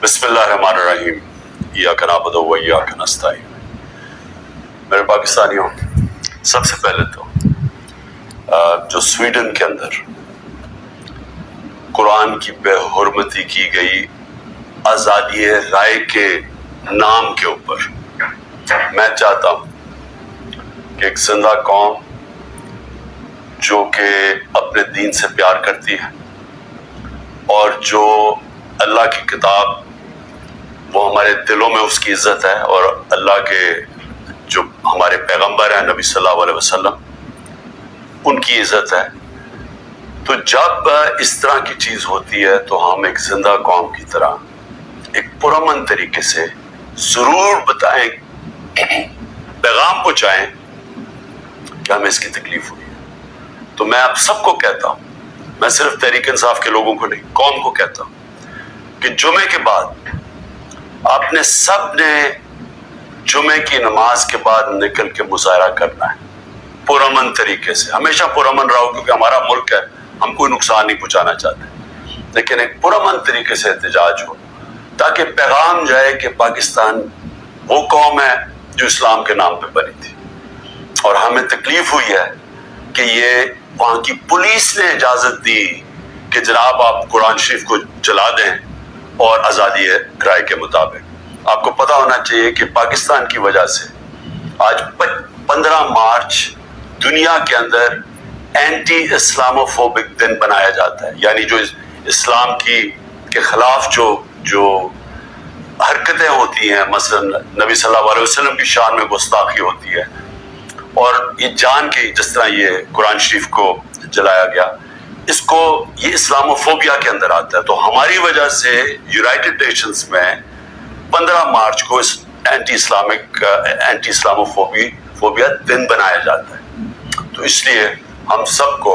بسم اللہ الرحمن الرحیم ایاک نعبد و ایاک نستعین۔ میرے پاکستانیوں، سب سے پہلے تو جو سویڈن کے اندر قرآن کی بے حرمتی کی گئی آزادی رائے کے نام کے اوپر، میں چاہتا ہوں کہ ایک زندہ قوم جو کہ اپنے دین سے پیار کرتی ہے اور جو اللہ کی کتاب، وہ ہمارے دلوں میں اس کی عزت ہے، اور اللہ کے جو ہمارے پیغمبر ہیں نبی صلی اللہ علیہ وسلم، ان کی عزت ہے، تو جب اس طرح کی چیز ہوتی ہے تو ہم ایک زندہ قوم کی طرح ایک پرامن طریقے سے ضرور بتائیں، پیغام پہنچائیں کہ ہمیں اس کی تکلیف ہوئی ہے۔ تو میں آپ سب کو کہتا ہوں، میں صرف تحریک انصاف کے لوگوں کو نہیں، قوم کو کہتا ہوں کہ جمعے کے بعد آپ نے سب نے جمعے کی نماز کے بعد نکل کے مظاہرہ کرنا ہے، پرامن طریقے سے۔ ہمیشہ پرامن رہو، کیونکہ ہمارا ملک ہے، ہم کوئی نقصان نہیں پہنچانا چاہتے، لیکن ایک پرامن طریقے سے احتجاج ہو تاکہ پیغام جائے کہ پاکستان وہ قوم ہے جو اسلام کے نام پہ بنی تھی، اور ہمیں تکلیف ہوئی ہے کہ یہ وہاں کی پولیس نے اجازت دی کہ جناب آپ قرآن شریف کو جلا دیں، اور آزادی رائے کے مطابق آپ کو پتا ہونا چاہیے کہ پاکستان کی وجہ سے آج 15 مارچ دنیا کے اندر اینٹی اسلامو فوبک دن بنایا جاتا ہے، یعنی جو اسلام کے خلاف جو حرکتیں ہوتی ہیں، مثلا نبی صلی اللہ علیہ وسلم کی شان میں گستاخی ہوتی ہے، اور یہ جان کے جس طرح یہ قرآن شریف کو جلایا گیا، اس کو یہ اسلاموفوبیا کے اندر آتا ہے۔ تو ہماری وجہ سے یونائٹڈ نیشنز میں 15 مارچ کو اس اینٹی اسلاموفوبیا دن بنایا جاتا ہے۔ تو اس لیے ہم سب کو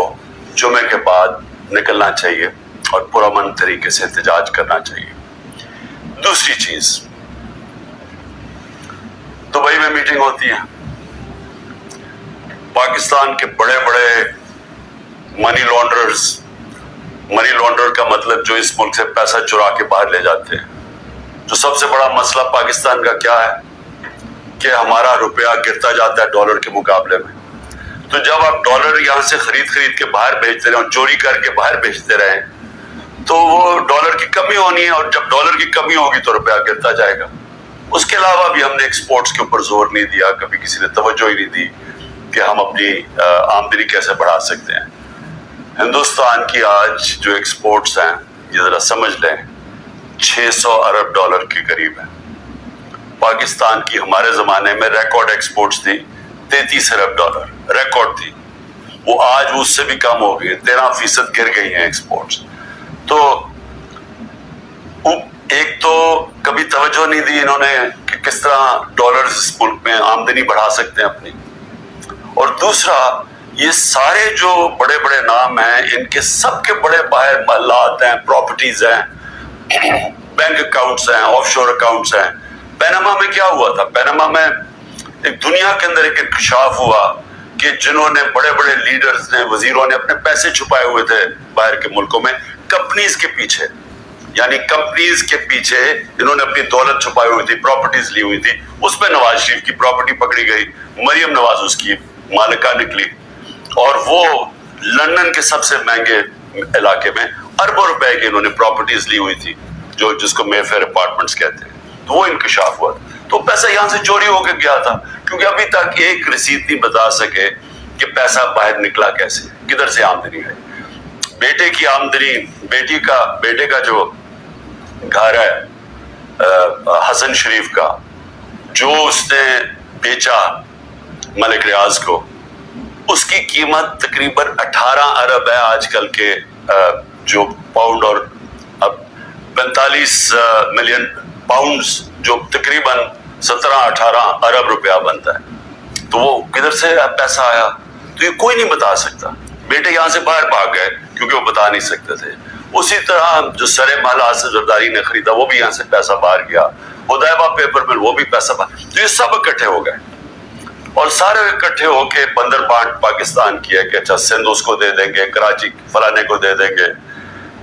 جمعے کے بعد نکلنا چاہیے اور پرامن طریقے سے احتجاج کرنا چاہیے۔ دوسری چیز، دبئی میں میٹنگ ہوتی ہے، پاکستان کے بڑے بڑے منی لانڈرر کا مطلب جو اس ملک سے پیسہ چرا کے باہر لے جاتے ہیں۔ جو سب سے بڑا مسئلہ پاکستان کا کیا ہے کہ ہمارا روپیہ گرتا جاتا ہے ڈالر کے مقابلے میں۔ تو جب آپ ڈالر یہاں سے خرید کے باہر بھیجتے رہیں اور چوری کر کے باہر بھیجتے رہیں تو وہ ڈالر کی کمی ہونی ہے، اور جب ڈالر کی کمی ہوگی تو روپیہ گرتا جائے گا۔ اس کے علاوہ بھی ہم نے ایکسپورٹس کے اوپر زور نہیں دیا، کبھی کسی نے توجہ ہی نہیں دی کہ ہم اپنی آمدنی کیسے بڑھا سکتے ہیں۔ ہندوستان کی آج جو ایکسپورٹس ہیں، یہ ذرا سمجھ لیں، 600 ارب ڈالر کے قریب ہے۔ پاکستان کی ہمارے زمانے میں ریکارڈ ایکسپورٹس تھی 33 ارب ڈالر، ریکارڈ تھی، وہ آج اس سے بھی کم ہو گئی، 13% گر گئی ہیں ایکسپورٹس۔ تو ایک تو کبھی توجہ نہیں دی انہوں نے کہ کس طرح ڈالرز اس ملک میں آمدنی بڑھا سکتے ہیں اپنی، اور دوسرا یہ سارے جو بڑے بڑے نام ہیں، ان کے سب کے بڑے باہر محلات ہیں، پراپرٹیز ہیں، بینک اکاؤنٹس ہیں، آف شور اکاؤنٹس ہیں۔ پیناما میں کیا ہوا تھا؟ پیناما میں ایک دنیا کے اندر ایک انکشاف ہوا کہ جنہوں نے بڑے بڑے لیڈرز نے، وزیروں نے اپنے پیسے چھپائے ہوئے تھے باہر کے ملکوں میں، کمپنیز کے پیچھے، یعنی کمپنیز کے پیچھے انہوں نے اپنی دولت چھپائی ہوئی تھی، پراپرٹیز لی ہوئی تھی۔ اس میں نواز شریف کی پراپرٹی پکڑی گئی، مریم نواز اس کی مالکہ نکلی، اور وہ لندن کے سب سے مہنگے علاقے میں اربوں روپے کی انہوں نے پراپرٹیز لی ہوئی تھی، جس کو مے فیئر اپارٹمنٹس کہتے ہیں۔ تو وہ انکشاف ہوا تھا، تو پیسہ یہاں سے چوری ہو کے گیا تھا، کیونکہ ابھی تک ایک رسید نہیں بتا سکے کہ پیسہ باہر نکلا کیسے، کدھر سے آمدنی ہے۔ بیٹے کی آمدنی، بیٹے کا جو گھر ہے حسن شریف کا، جو اس نے بیچا ملک ریاض کو، اس کی قیمت تقریباً 18 ارب ہے آج کل کے جو پاؤنڈ، اور اب 45 ملین پاؤنڈز، جو تقریباً 17-18 ارب روپیہ بنتا ہے۔ تو وہ کدھر سے پیسہ آیا تو یہ کوئی نہیں بتا سکتا۔ بیٹے یہاں سے باہر بھاگ گئے کیونکہ وہ بتا نہیں سکتے تھے۔ اسی طرح جو سرے مال آصف زرداری نے خریدا، وہ بھی یہاں سے پیسہ باہر گیا، ادائبہ پیپر مل، وہ بھی پیسہ باہر۔ تو یہ سب اکٹھے ہو گئے، اور سارے اکٹھے ہو کے بندر بانٹ پاکستان کی ہے کہ اچھا سندھ اس کو دے دیں گے، کراچی فلانے کو دے دیں گے،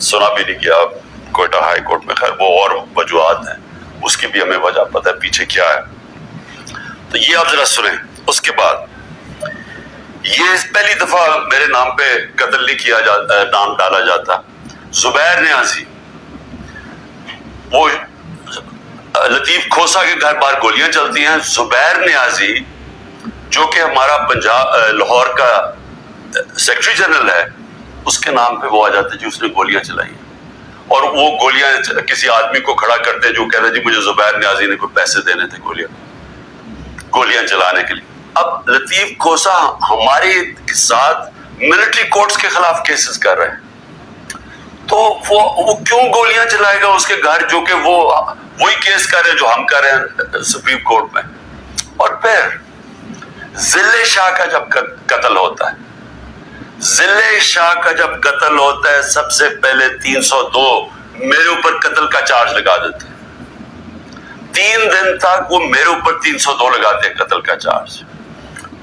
سنا بھی نہیں گیا کوئٹہ ہائی کورٹ میں، خیر وہ اور وجوہات ہیں، اس کی بھی ہمیں وجہ پتہ ہے پیچھے کیا ہے. تو یہ آپ ذرا سنیں. اس کے بعد یہ پہلی دفعہ میرے نام پہ قتل نہیں کیا جاتا، نام ڈالا جاتا. زبیر نیازی، وہ لطیف کھوسا کے گھر باہر گولیاں چلتی ہیں. زبیر نیازی جو کہ ہمارا پنجاب لاہور کا سیکرٹری جنرل ہے، اس کے نام پہ وہ آ جاتے جی اس نے گولیاں چلائی، اور وہ گولیاں کسی آدمی کو کھڑا کرتے جو کہتے جی مجھے زبیر نیازی نے کوئی پیسے دینے تھے گولیاں چلانے کے لیے. اب لطیف کھوسا ہمارے ساتھ ملٹری کورٹس کے خلاف کیسز کر رہے ہیں، تو وہ کیوں گولیاں چلائے گا اس کے گھر، جو کہ وہ وہی کیس کر رہے ہیں جو ہم کر رہے ہیں سپریم کورٹ میں. اور پھر ذل شاہ کا جب قتل ہوتا ہے، ذل شاہ کا جب قتل ہوتا ہے، سب سے پہلے 302 میرے اوپر قتل کا چارج لگا دیتے ہیں. 3 دن تک وہ میرے اوپر 302 لگاتے ہیں قتل کا چارج.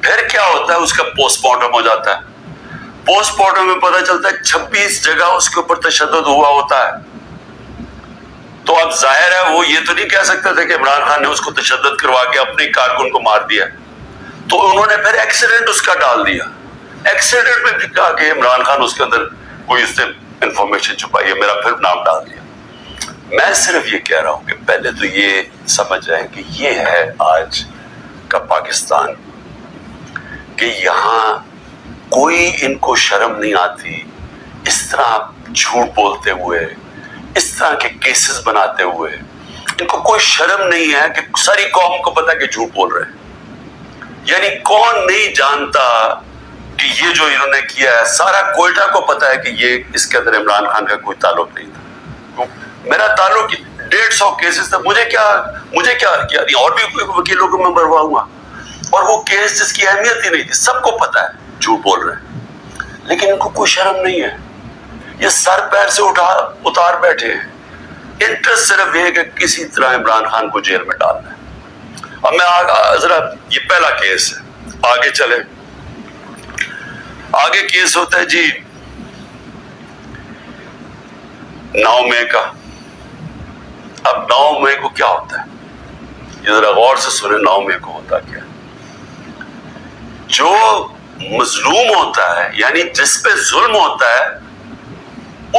پھر کیا ہوتا ہے، اس کا پوسٹ مارٹم ہو جاتا ہے. پوسٹ مارٹم میں پتہ چلتا ہے 26 جگہ اس کے اوپر تشدد ہوا ہوتا ہے. تو اب ظاہر ہے وہ یہ تو نہیں کہہ سکتے تھے کہ عمران خان نے اس کو تشدد کروا کے اپنے کارکن کو مار دیا، تو انہوں نے پھر ایکسیڈنٹ اس کا ڈال دیا. ایکسیڈنٹ میں بھی کہا کہ عمران خان اس کے اندر کوئی اس نے انفارمیشن چھپائی ہے، میرا پھر نام ڈال دیا. میں صرف یہ کہہ رہا ہوں کہ پہلے تو یہ سمجھ جائیں کہ یہ ہے آج کا پاکستان، کہ یہاں کوئی ان کو شرم نہیں آتی اس طرح جھوٹ بولتے ہوئے، اس طرح کے کیسز بناتے ہوئے. ان کو کوئی شرم نہیں ہے کہ ساری قوم کو پتا کہ جھوٹ بول رہے ہیں. یعنی کون نہیں جانتا کہ یہ جو انہوں نے کیا ہے، سارا کوئٹہ کو پتا ہے کہ یہ اس کے اندر عمران خان کا کوئی تعلق نہیں تھا. میرا تعلق 150 کیسز تھا، مجھے کیا نہیں، اور بھی وکیلوں کو میں مرواؤں گا، اور وہ کیس جس کی اہمیت ہی نہیں تھی. سب کو پتا ہے جھوٹ بول رہے ہیں، لیکن ان کو کوئی شرم نہیں ہے. یہ سر پیر سے اتار بیٹھے ہیں. انٹرسٹ صرف یہ کہ کسی طرح عمران خان کو جیل میں ڈالنا ہے. اب میں ذرا یہ پہلا کیس ہے، آگے چلے. آگے کیس ہوتا ہے جی 9 مئی کا. اب 9 مئی کو کیا ہوتا ہے، یہ ذرا غور سے سنیں. 9 مئی کو ہوتا کیا، جو مظلوم ہوتا ہے یعنی جس پہ ظلم ہوتا ہے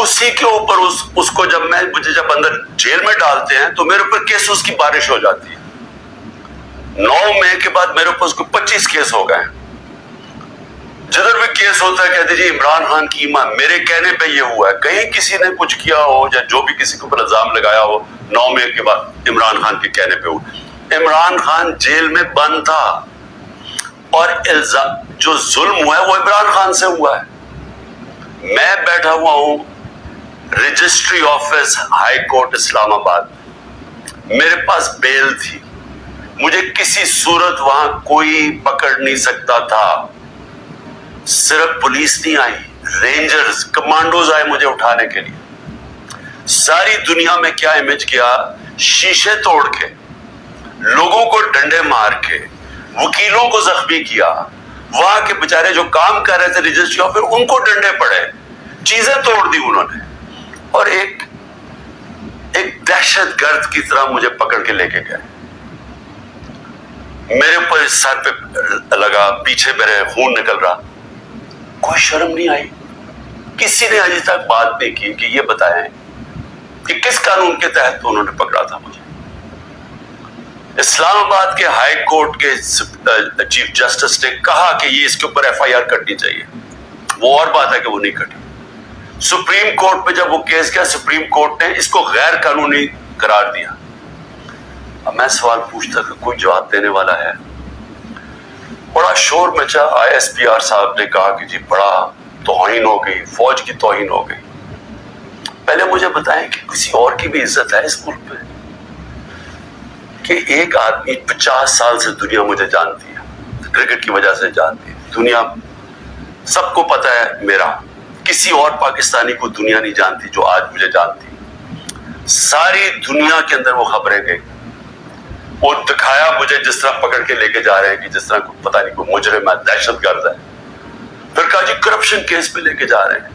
اسی کے اوپر اس کو مجھے جب اندر جیل میں ڈالتے ہیں تو میرے اوپر کیس اس کی بارش ہو جاتی ہے. 9 مئی کے بعد میرے اوپر 25 کیس ہو گئے. جدھر بھی کیس ہوتا ہے کہتے جی عمران خان کی ایمان میرے کہنے پہ یہ ہوا ہے. کہیں کسی نے کچھ کیا ہو یا جو بھی کسی کے اوپر الزام لگایا ہو 9 مئی کے بعد عمران خان کے کہنے پہ ہوا. عمران خان جیل میں بند تھا اور جو ظلم ہوا ہے وہ عمران خان سے ہوا ہے. میں بیٹھا ہوا ہوں رجسٹری آفس ہائی کورٹ اسلام آباد، میرے پاس بیل تھی، مجھے کسی صورت وہاں کوئی پکڑ نہیں سکتا تھا. صرف پولیس نہیں آئی، رینجرز کمانڈوز آئے مجھے اٹھانے کے لیے. ساری دنیا میں کیا امیج کیا، شیشے توڑ کے، لوگوں کو ڈنڈے مار کے، وکیلوں کو زخمی کیا. وہاں کے بیچارے جو کام کر رہے تھے رجسٹری آفس ان کو ڈنڈے پڑے، چیزیں توڑ دی انہوں نے، اور ایک دہشت گرد کی طرح مجھے پکڑ کے لے کے گئے. میرے اوپر سر پہ لگا، پیچھے میرے خون نکل رہا. کوئی شرم نہیں آئی، کسی نے ابھی تک بات نہیں کی کہ یہ بتائیں کہ کس قانون کے تحت انہوں نے پکڑا تھا مجھے. اسلام آباد کے ہائی کورٹ کے چیف جسٹس نے کہا کہ یہ اس کے اوپر ایف آئی آر کرنی چاہیے. وہ اور بات ہے کہ وہ نہیں کٹی. سپریم کورٹ پہ جب وہ کیس کیا، سپریم کورٹ نے اس کو غیر قانونی قرار دیا. اب میں سوال پوچھتا کہ کوئی جواب دینے والا ہے. بڑا شور مچا. آئی ایس پی آر صاحب نے کہا کہ جی بڑا توہین ہو گئی، فوج کی توہین ہو گئی. پہلے مجھے بتائیں کہ کسی اور کی بھی عزت ہے اس ملک میں، کہ ایک آدمی 50 سال سے دنیا مجھے جانتی ہے، کرکٹ کی وجہ سے جانتی ہے دنیا، سب کو پتا ہے میرا. کسی اور پاکستانی کو دنیا نہیں جانتی جو آج مجھے جانتی. ساری دنیا کے اندر وہ خبریں گئی، وہ دکھایا مجھے جس طرح پکڑ کے لے کے جا رہے ہیں کہ جس طرح کوئی پتہ نہیں کوئی مجرم ہے، دہشت گرد ہے. پھر کہا جی کرپشن کیس پہ لے کے جا رہے ہیں.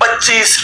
25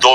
2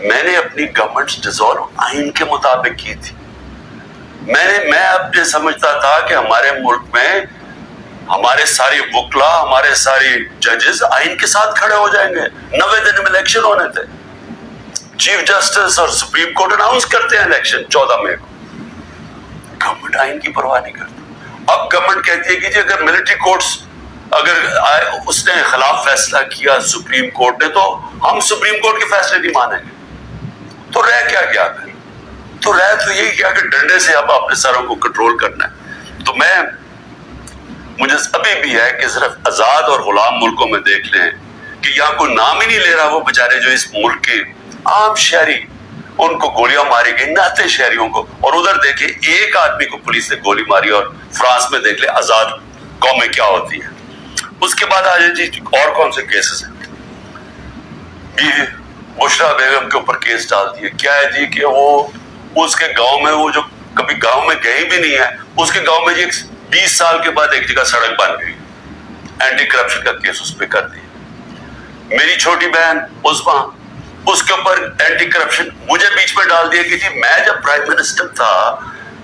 میں نے اپنی گورنمنٹ ڈیزالو آئین کے مطابق کی تھی. میں اپنے سمجھتا تھا کہ ہمارے ملک میں ہمارے سارے وکلا، ہمارے سارے ججز آئین کے ساتھ کھڑے ہو جائیں گے. 90 دن میں الیکشن ہونے تھے. چیف جسٹس اور سپریم کورٹ اناؤنس کرتے ہیں الیکشن 14 مئی کو. گورنمنٹ آئین کی پرواہ نہیں کرتی. اب گورنمنٹ کہتی ہے کہ جی اگر ملٹری کورٹس اگر اس نے خلاف فیصلہ کیا سپریم کورٹ نے تو ہم سپریم کورٹ کے فیصلے نہیں مانیں گے. تو رہ کیا گیا پھر؟ تو رہ تو یہی کیا کہ ڈنڈے سے اب اپنے سروں کو کنٹرول کرنا ہے. تو مجھے ابھی بھی ہے کہ صرف آزاد اور غلام ملکوں میں دیکھ لیں کہ یہاں کوئی نام ہی نہیں لے رہا وہ بیچارے جو اس ملک کے عام شہری، ان کو گولیاں ماری گئی، ناتے شہریوں کو. اور ادھر دیکھیں ایک آدمی کو پولیس نے گولی ماری. اور فرانس میں دیکھ لیں آزاد قومیں کیا ہوتی ہیں. اس کے بعد آج جی اور کون سے کیسز ہیں؟ بشرا بیگم کے اوپر کیس ڈال دیے. کیا ہے جی کہ وہ اس کے گاؤں میں، وہ جو کبھی گاؤں میں گئی بھی نہیں ہے، اس کے گاؤں میں جی 20 سال کے بعد ایک جگہ سڑک بن گئی. اینٹی کرپشن کا کیس اس پہ کر دیا. میری چھوٹی بہن عظما، اس کے اوپر اینٹی کرپشن مجھے بیچ میں ڈال دیا کہ جی میں جب پرائم منسٹر تھا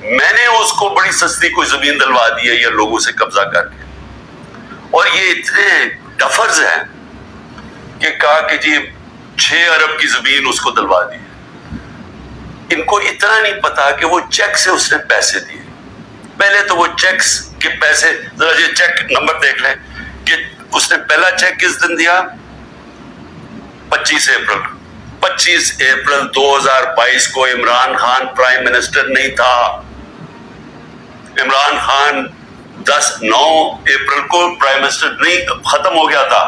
میں نے اس کو بڑی سستی کوئی زمین دلوا دی ہے یا لوگوں سے قبضہ کر کے. اور یہ اتنے ڈفرز ہیں کہ کہا کہ جی 6 ارب کی زمین اس کو دلوا دی. ان کو اتنا نہیں پتا کہ وہ چیک سے اس نے پیسے دیے. پہلے تو وہ چیکس کے پیسے، ذرا یہ چیک نمبر دیکھ لیں کہ اس نے پہلا چیک کس دن دیا؟ 25 اپریل 2022 کو. عمران خان پرائم منسٹر نہیں تھا. عمران خان 9 اپریل کو پرائم منسٹر نہیں، ختم ہو گیا تھا.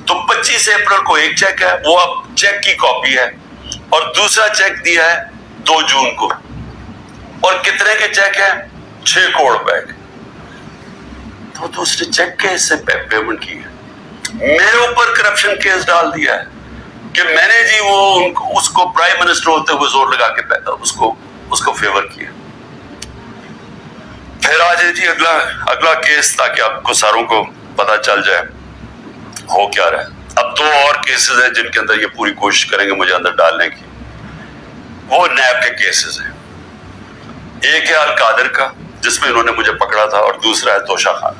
تو 25 اپریل کو ایک چیک ہے، وہ اب چیک کی کاپی ہے. اور دوسرا چیک دیا ہے 2 جون کو. اور کتنے کے چیک ہیں؟ 6 کروڑ روپے کے. تو اس نے چیک کے سے پیمنٹ کی ہے. میرے اوپر کرپشن کیس ڈال دیا ہے کہ میں نے جی وہ اس کو پرائم منسٹر ہوتے ہوئے زور لگا کے اس کو فیور کیا. پھر آ جائے جی اگلا کیس، تاکہ آپ کو ساروں کو پتا چل جائے ہو کیا رہا ہے. اب 2 اور کیسز ہیں جن کے اندر یہ پوری کوشش کریں گے مجھے اندر ڈالنے کی. وہ نیب کے کیسز ہیں. ایک ہے القادر کا جس میں انہوں نے مجھے پکڑا تھا، اور دوسرا ہے توشہ خان.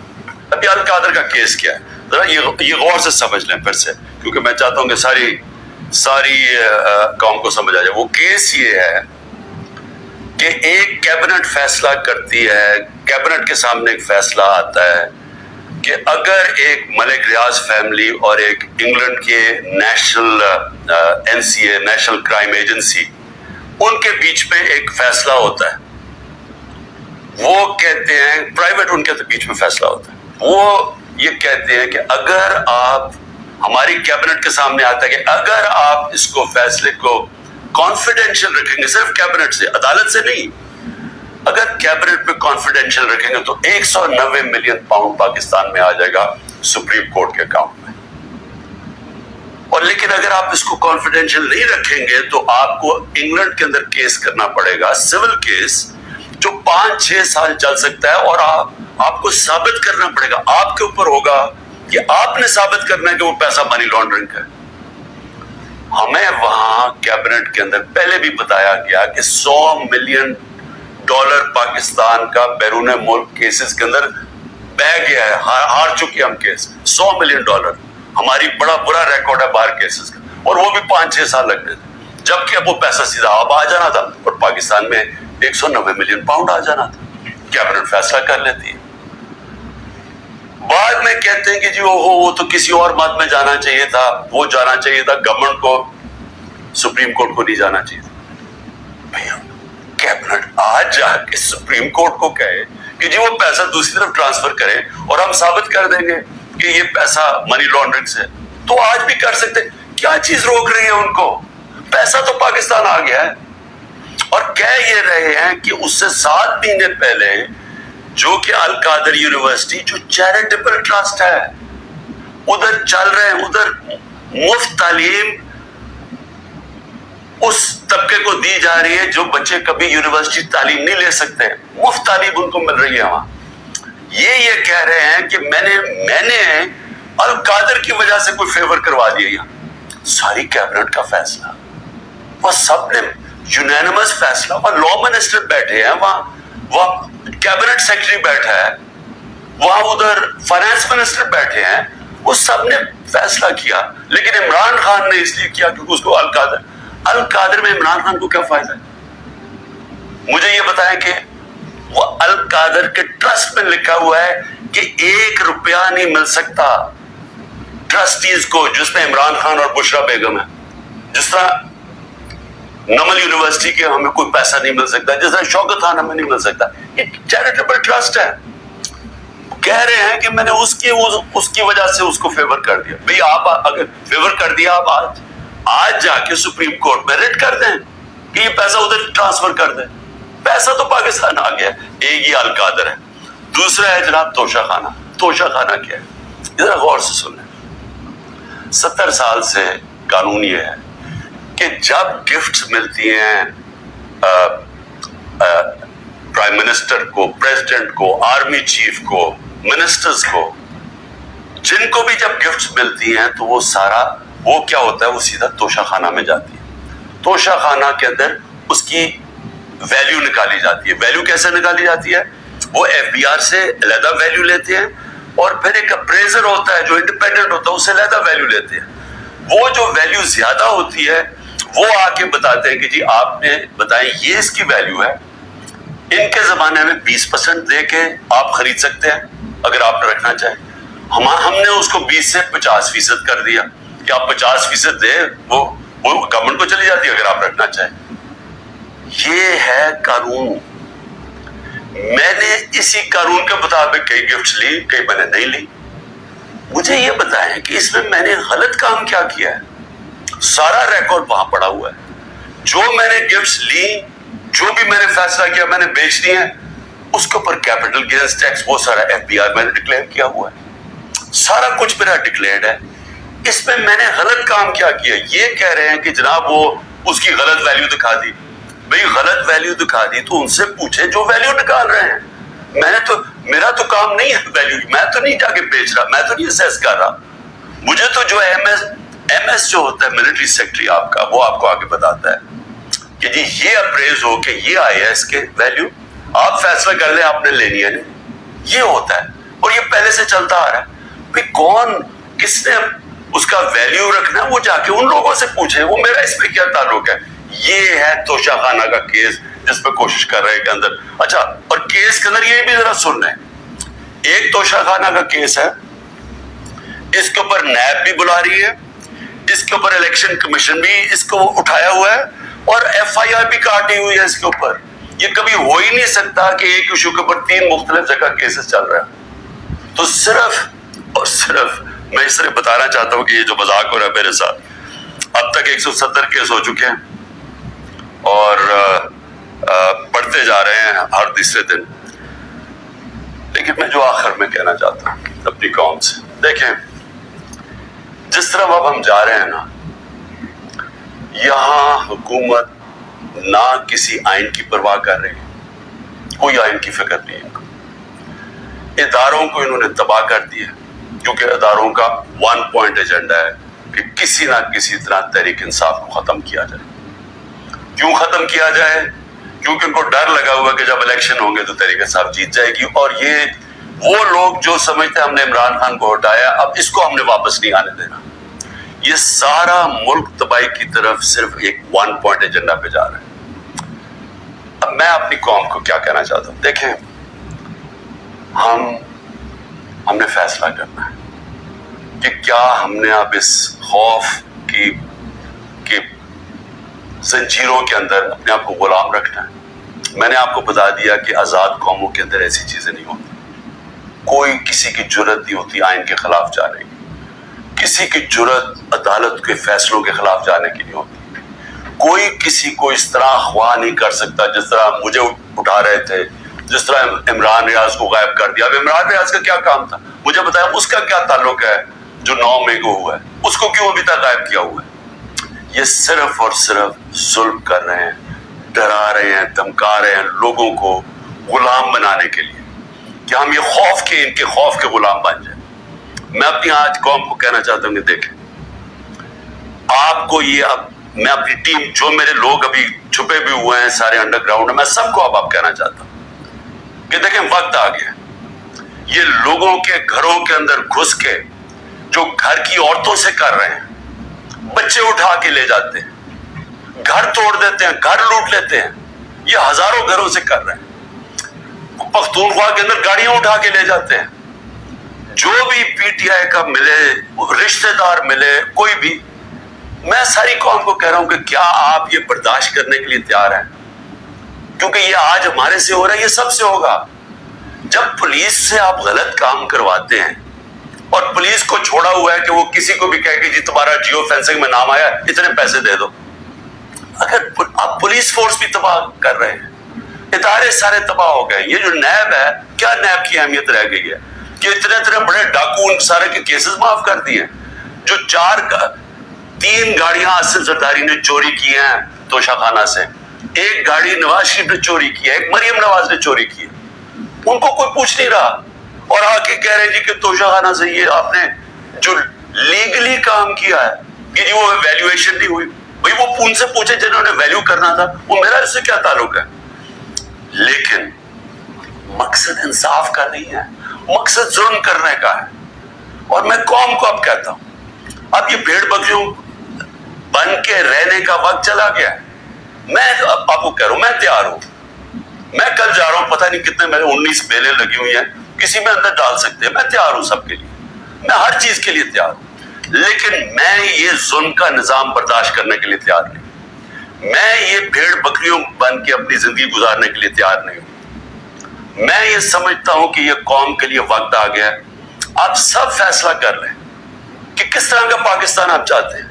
ابھی القادر کا کیس کیا ہے ذرا یہ غور سے سمجھ لیں پھر سے، کیونکہ میں چاہتا ہوں کہ ساری قوم کو سمجھ آ جائے. وہ کیس یہ ہے کہ ایک کیبنٹ فیصلہ کرتی ہے، کیبنٹ کے سامنے ایک فیصلہ آتا ہے کہ اگر ایک ملک ریاض فیملی اور ایک انگلینڈ کے national NCA national crime agency, ان کے بیچ میں ایک فیصلہ ہوتا ہے. وہ کہتے ہیں پرائیویٹ، ان کے بیچ میں فیصلہ ہوتا ہے. وہ یہ کہتے ہیں کہ اگر آپ، ہماری کیبنٹ کے سامنے آتا ہے کہ اگر آپ اس کو فیصلے کو کانفیڈینشیل رکھیں گے، صرف کیبنٹ سے، عدالت سے نہیں، اگر کیبنٹ میں کانفیڈینشیل رکھیں گے تو 190 ملین پاؤنڈ پاکستان میں آ جائے گا سپریم کورٹ کے اکاؤنٹ میں. اور لیکن اگر آپ اس کو کانفیڈینشیل نہیں رکھیں گے تو آپ کو انگلینڈ کے اندر کیس کرنا پڑے گا، سول کیس جو 5-6 سال چل سکتا ہے. اور آپ کو ثابت کرنا پڑے گا، آپ کے اوپر ہوگا کہ آپ نے ثابت کرنا ہے کہ وہ پیسہ منی لانڈرنگ کا ہے. ہمیں وہاں کیبنٹ کے اندر پہلے بھی بتایا گیا کہ $100 ملین پاکستان کا بیرون ملک کیسز کے اندر بہ گیا ہے، ہار چکے ہم کیس. $100 ملین ہماری بڑا برا ریکارڈ ہے باہر کیسز کا. اور وہ بھی 5-6 سال لگ گئے تھے، جبکہ اب وہ پیسہ سیدھا آپ آ جانا تھا اور پاکستان میں 190 ملین پاؤنڈ آ جانا تھا. کیبنٹ فیصلہ کر لیتی ہے. بعد میں کہتے ہیں کہ جی وہ تو کسی اور بات میں جانا چاہیے تھا، وہ جانا چاہیے تھا گورنمنٹ کو، سپریم کورٹ کو نہیں جانا چاہیے تھا. بھیا کیبنٹ آج جا کے سپریم کورٹ کو کہے کہ جی وہ پیسہ دوسری طرف ٹرانسفر کرے اور ہم ثابت کر دیں گے کہ یہ پیسہ منی لانڈرنگ سے، تو آج بھی کر سکتے. کیا چیز روک رہی ہے ان کو؟ پیسہ تو پاکستان آ گیا ہے. اور کہہ یہ رہے ہیں کہ اس سے 7 مہینے پہلے جو کہ القادر یونیورسٹی جو چیریٹیبل ٹرسٹ ہے ادھر چل رہے ہیں، ادھر مفت تعلیم اس طبقے کو دی جا رہی ہے جو بچے کبھی یونیورسٹی تعلیم نہیں لے سکتے، مفت تعلیم ان کو مل رہی ہے وہاں. یہ کہہ رہے ہیں کہ میں نے القادر کی وجہ سے کوئی فیور کروا دیا. یہاں ساری کیبنٹ کا فیصلہ، وہ سب نے یونینمس فیصلہ، اور لا منسٹر بیٹھے ہیں وہاں کیبنٹ سیکرٹری بیٹھا ہے وہاں، ادھر فائنانس منسٹر بیٹھے ہیں، وہ سب نے فیصلہ کیا، لیکن عمران خان نے اس لیے کیا کیونکہ اس کو القادر میں عمران خان کو کیا فائدہ ہے؟ مجھے یہ بتائیں کہ وہ القادر کے ٹرسٹ میں لکھا ہوا ہے کہ 1 روپیہ نہیں مل سکتا ٹرسٹیز کو، جس میں عمران خان اور بشرا بیگم ہے. جس طرح نمل یونیورسٹی کے ہمیں کوئی پیسہ نہیں مل سکتا، جس طرح شوکت خان ہمیں نہیں مل سکتا. یہ چیریٹیبل ٹرسٹ ہے. کہہ رہے ہیں کہ میں نے اس کی وجہ سے اس کو فیور کر دیا. بھئی آپ اگر فیور کر دیا، آپ آج جا کے سپریم کورٹ میں ریٹ کر دیں کہ یہ پیسہ ادھر ٹرانسفر کر دیں. پیسا تو پاکستان آ گیا. ایک یہ القادر ہے، دوسرا ہے جناب توشہ خانہ. توشہ خانہ کیا ہے؟ ذرا غور سے سنیں. 70 سال سے قانون یہ ہے کہ جب گفٹس ملتی ہیں پرائم منسٹر کو، پریزیڈنٹ کو، آرمی چیف کو، منسٹرز کو، جن کو بھی جب گفٹس ملتی ہیں تو وہ کیا ہوتا ہے، وہ سیدھا توشہ خانہ میں جاتی ہے. توشہ خانہ کے اندر اس کی ویلیو نکالی جاتی ہے. ویلیو کیسے نکالی جاتی ہے؟ وہ FBR سے علیحدہ ویلیو لیتے ہیں، اور پھر ایک اپریزر ہوتا ہے جو انڈیپینڈنٹ ہوتا ہے، اس سے علیحدہ ویلیو لیتے ہیں. وہ جو ویلیو زیادہ ہوتی ہے وہ آ کے بتاتے ہیں کہ جی آپ نے بتائیں یہ اس کی ویلیو ہے. ان کے زمانے میں 20% دے کے آپ خرید سکتے ہیں اگر آپ نے رکھنا چاہیں. ہم نے اس کو 20 سے 50% کر دیا کہ آپ 50% دے، وہ گورنمنٹ کو چلی جاتی ہے اگر آپ رکھنا چاہیں. یہ ہے قانون. میں نے اسی قانون کے مطابق کئی گفٹس لی، کئی میں نے نہیں لی. مجھے یہ بتائیں کہ اس میں نے غلط کام کیا کیا ہے؟ سارا ریکارڈ وہاں پڑا ہوا ہے. جو میں نے گفٹس لی، جو بھی میں نے فیصلہ کیا میں نے بیچ دی ہیں، اس کے اوپر کیپٹل گینز ٹیکس وہ سارا FBR میں نے ڈکلیئر کیا ہوا ہے. سارا کچھ میرا ڈکلیئرڈ ہے. اس میں نے غلط کام کیا کیا؟ یہ کہہ رہے ہیں کہ جناب وہ اس کی غلط ویلیو دکھا دی. بھئی غلط ویلیو دکھا دی تو ان سے پوچھے جو ویلیو نکال رہے ہیں. میرا تو کام نہیں ہے ویلیو، میں تو نہیں جا کے بیچ رہا، میں تو نہیں اسیس کر رہا. مجھے تو جو ایم ایس جو ہوتا ہے ملٹری سیکٹری آپ کا، وہ آپ کو آگے بتاتا ہے کہ جی یہ اپریز ہو کہ یہ آئی ہے اس کے ویلیو، آپ فیصلہ کر لیں آپ نے لینی ہے نہیں. یہ ہوتا ہے اور یہ پہلے سے چلتا آ رہا ہے. بھئی کون کس نے اس کا ویلیو رکھنا ہے وہ جا کے ان لوگوں سے پوچھے، وہ میرا اس پہ کیا تعلق ہے. یہ ہے توشہ خانہ کا کیس جس پہ کوشش کر رہے ہیں کے اندر. اچھا، اور کیس کے اندر یہ بھی ذرا سن لیں. ایک توشہ خانہ کا کیس ہے، اس کے اوپر نیب بھی بلا رہی ہے، اس کے اوپر الیکشن کمیشن بھی اس کو اٹھایا ہوا ہے، اور FIR بھی کاٹی ہوئی ہے اس کے اوپر. یہ کبھی ہو ہی نہیں سکتا کہ ایک ایشو کے اوپر 3 مختلف جگہ کیسز چل رہا ہے. تو صرف اور صرف میں اس طرح بتانا چاہتا ہوں کہ یہ جو مذاق ہو رہا ہے میرے ساتھ، اب تک 170 کیس ہو چکے ہیں اور بڑھتے جا رہے ہیں ہر تیسرے دن. لیکن میں جو آخر میں کہنا چاہتا ہوں اپنی قوم سے، دیکھیں جس طرح اب ہم جا رہے ہیں نا، یہاں حکومت نہ کسی آئین کی پرواہ کر رہی ہے، کوئی آئین کی فکر نہیں ہے. اداروں کو انہوں نے تباہ کر دیا، کیونکہ اداروں کا 1 پوائنٹ ایجنڈا ہے کہ کسی نہ کسی طرح تحریک انصاف کو ختم کیا جائے. کیوں ختم کیا جائے؟ کیونکہ ان کو ڈر لگا ہوا کہ جب الیکشن ہوں گے تو تحریک انصاف جیت جائے گی، اور یہ وہ لوگ جو سمجھتے ہیں ہم نے عمران خان کو ہٹایا اب اس کو ہم نے واپس نہیں آنے دینا. یہ سارا ملک تباہی کی طرف صرف ایک 1 پوائنٹ ایجنڈا پہ جا رہا ہے. اب میں اپنی قوم کو کیا کہنا چاہتا ہوں، دیکھیں ہم نے فیصلہ کرنا ہے کہ کیا ہم نے اب اس خوف کی زنجیروں کے اندر اپنے آپ کو غلام رکھنا ہے. میں نے آپ کو بتا دیا کہ آزاد قوموں کے اندر ایسی چیزیں نہیں ہوتی. کوئی کسی کی جرت نہیں ہوتی آئین کے خلاف جانے کی، کسی کی جرت عدالت کے فیصلوں کے خلاف جانے کی نہیں ہوتی. کوئی کسی کو اس طرح اغوا نہیں کر سکتا جس طرح مجھے اٹھا رہے تھے، جس طرح عمران ریاض کو غائب کر دیا. اب عمران ریاض کا کیا کام تھا؟ مجھے بتایا اس کا کیا تعلق ہے جو 9 مئی کو ہوا ہے؟ اس کو کیوں ابھی تک غائب کیا ہوا ہے؟ یہ صرف اور صرف ظلم کر رہے ہیں، ڈرا رہے ہیں، دھمکا رہے ہیں لوگوں کو غلام بنانے کے لیے کہ ہم یہ خوف کے ان کے خوف کے غلام بن جائیں. میں اپنی آج قوم کو کہنا چاہتا ہوں کہ دیکھیں آپ کو یہ اب میں اپنی ٹیم، جو میرے لوگ ابھی چھپے بھی ہوئے ہیں سارے انڈر گراؤنڈ، میں سب کو اب کہنا چاہتا ہوں کہ دیکھیں وقت آ گیا، یہ لوگوں کے گھروں کے اندر گھس کے جو گھر کی عورتوں سے کر رہے ہیں، بچے اٹھا کے لے جاتے ہیں، گھر توڑ دیتے ہیں، گھر لوٹ لیتے ہیں، یہ ہزاروں گھروں سے کر رہے ہیں، پختونخوا کے اندر گاڑیاں اٹھا کے لے جاتے ہیں، جو بھی پی ٹی آئی کا ملے، رشتہ دار ملے، کوئی بھی، میں ساری قوم کو کہہ رہا ہوں کہ کیا آپ یہ برداشت کرنے کے لیے تیار ہیں؟ کیونکہ یہ آج ہمارے سے ہو رہا ہے، یہ سب سے ہوگا۔ جب پولیس سے آپ غلط کام کرواتے ہیں اور پولیس کو چھوڑا ہوا ہے کہ وہ کسی کو بھی کہے کہ جی تمہارا جیو فینسنگ میں نام آیا، اتنے پیسے دے دو، اگر آپ پولیس فورس بھی تباہ کر رہے ہیں، ادارے سارے تباہ ہو گئے، یہ جو نیب ہے، کیا نیب کی اہمیت رہ گئی ہے کہ اتنے بڑے ڈاکو ان سارے کے کیسز معاف کر دیے، جو 3 گاڑیاں آصف زرداری نے چوری کی ہیں توشہ خانہ سے، 1 گاڑی نواز شریف نے چوری کی ہے، 1 مریم نواز نے چوری کی ہے، ان کو کوئی پوچھ نہیں رہا، اور آ کے کہہ رہے جی کہ توشہ خانہ سے یہ آپ نے جو لیگلی کام کیا ہے کہ جی وہ ویلیویشن نہیں ہوئی، بھئی وہ ان سے پوچھے جنہوں نے ویلیو کرنا تھا، وہ میرا اس سے کیا تعلق ہے؟ لیکن مقصد انصاف کا نہیں ہے، مقصد ظلم کرنے کا ہے۔ اور میں قوم کو اب کہتا ہوں، اب یہ بھیڑ بکریوں بن کے رہنے کا وقت چلا گیا ہے۔ میں آپ کو کہہ رہا ہوں، میں تیار ہوں، میں کل جا رہا ہوں، پتہ نہیں کتنے میرے 19 بیلیں لگی ہوئی ہیں، کسی میں اندر ڈال سکتے ہیں، میں تیار ہوں سب کے لیے، میں ہر چیز کے لیے تیار ہوں، لیکن میں یہ ظلم کا نظام برداشت کرنے کے لیے تیار نہیں، میں یہ بھیڑ بکریوں بن کے اپنی زندگی گزارنے کے لیے تیار نہیں ہوں۔ میں یہ سمجھتا ہوں کہ یہ قوم کے لیے وقت آ گیا ہے، آپ سب فیصلہ کر لیں کہ کس طرح کا پاکستان آپ چاہتے ہیں۔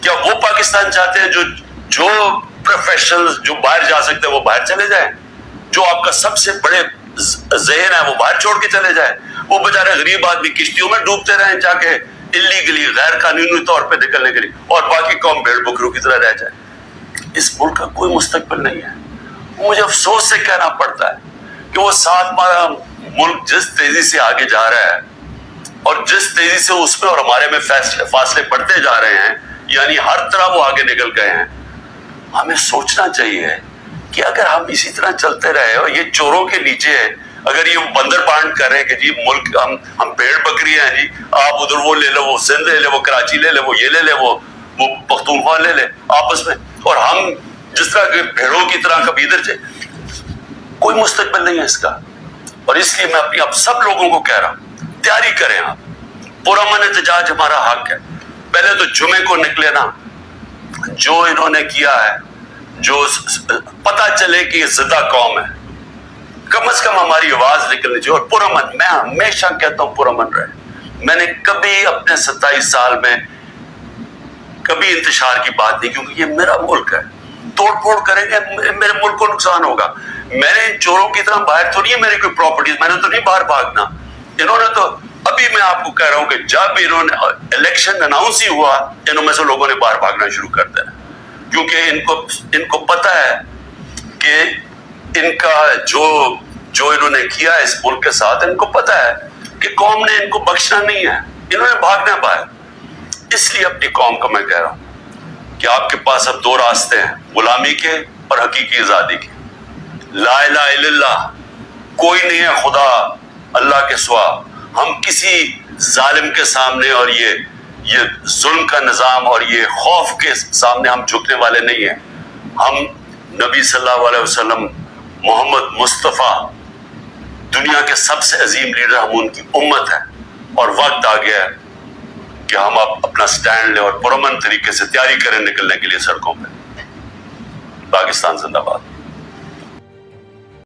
کیا وہ پاکستان چاہتے ہیں جو پروفیشنل جو باہر جا سکتے ہیں وہ باہر چلے جائیں، جو آپ کا سب سے بڑے ذہن ہے وہ باہر چھوڑ کے چلے جائیں، وہ بیچارے غریب آدمی کشتیوں میں ڈوبتے رہیں جا کے اللیگلی غیر قانونی طور پہ نکلنے کے لیے، اور باقی قوم بھیڑ بکریوں کی طرح رہ جائے۔ اس ملک کا کوئی مستقبل نہیں ہے۔ مجھے افسوس سے کہنا پڑتا ہے کہ وہ ساتھ ہمارا ملک جس تیزی سے آگے جا رہا ہے اور جس تیزی سے اس میں اور ہمارے میں فاصلے بڑھتے جا رہے ہیں، یعنی ہر طرح وہ آگے نکل گئے ہیں، ہمیں سوچنا چاہیے کہ اگر ہم اسی طرح چلتے رہے اور یہ چوروں کے نیچے اگر یہ بندر بانٹ کر رہے ہیں کہ جی ملک ہم بھیڑ بکری ہیں، جی آپ ادھر وہ لے لو، وہ سندھ لے لے، وہ کراچی لے لے، وہ یہ لے لے، وہ پختونخوا لے لے آپس میں، اور ہم جس طرح کے بھیڑوں کی طرح کبھی ادھر سے، کوئی مستقبل نہیں ہے اس کا۔ اور اس لیے میں اپنی اب سب لوگوں کو کہہ رہا ہوں، تیاری کریں، آپ پرامن احتجاج ہمارا حق ہے۔ پہلے تو جمعے کو نکلے نا، جو انہوں نے کیا ہے، جو پتہ چلے کہ یہ زندہ قوم ہے، کم از کم ہماری آواز نکلنی چاہیے، اور پرامن، میں ہمیشہ کہتا ہوں پرامن رہے۔ میں نے کبھی اپنے 27 سال میں کبھی انتشار کی بات نہیں، کیونکہ یہ میرا ملک ہے، توڑ پھوڑ کریں گے میرے ملک کو نقصان ہوگا۔ میں نے چوروں کی طرح باہر تو نہیں ہے میری کوئی پراپرٹیز، میں نے تو نہیں باہر بھاگنا۔ انہوں نے تو ابھی میں آپ کو کہہ رہا ہوں کہ جب انہوں نے الیکشن اناؤنس ہی ہوا، انہوں میں سے لوگوں نے باہر بھاگنا شروع کر دیا، کیونکہ ان کو پتہ ہے کہ ان کا جو انہوں نے کیا ہے اس ملک کے ساتھ، ان کو پتہ ہے کہ قوم نے ان کو بخشنا نہیں ہے، انہوں نے بھاگنا ہے باہر۔ اس لیے اپنی قوم کو میں کہہ رہا ہوں کہ آپ کے پاس اب 2 راستے ہیں، غلامی کے اور حقیقی آزادی کے۔ لا الہ الا اللہ، کوئی نہیں ہے خدا اللہ کے سوا، ہم کسی ظالم کے سامنے اور یہ ظلم کا نظام اور یہ خوف کے سامنے ہم جھکنے والے نہیں ہیں۔ ہم نبی صلی اللہ علیہ وسلم، محمد مصطفیٰ، دنیا کے سب سے عظیم لیڈر، ہم ان کی امت ہیں، اور وقت آ گیا ہے کہ ہم اپنا سٹینڈ لیں اور پرامن طریقے سے تیاری کریں نکلنے کے لیے سڑکوں پہ۔ پاکستان زندہ باد۔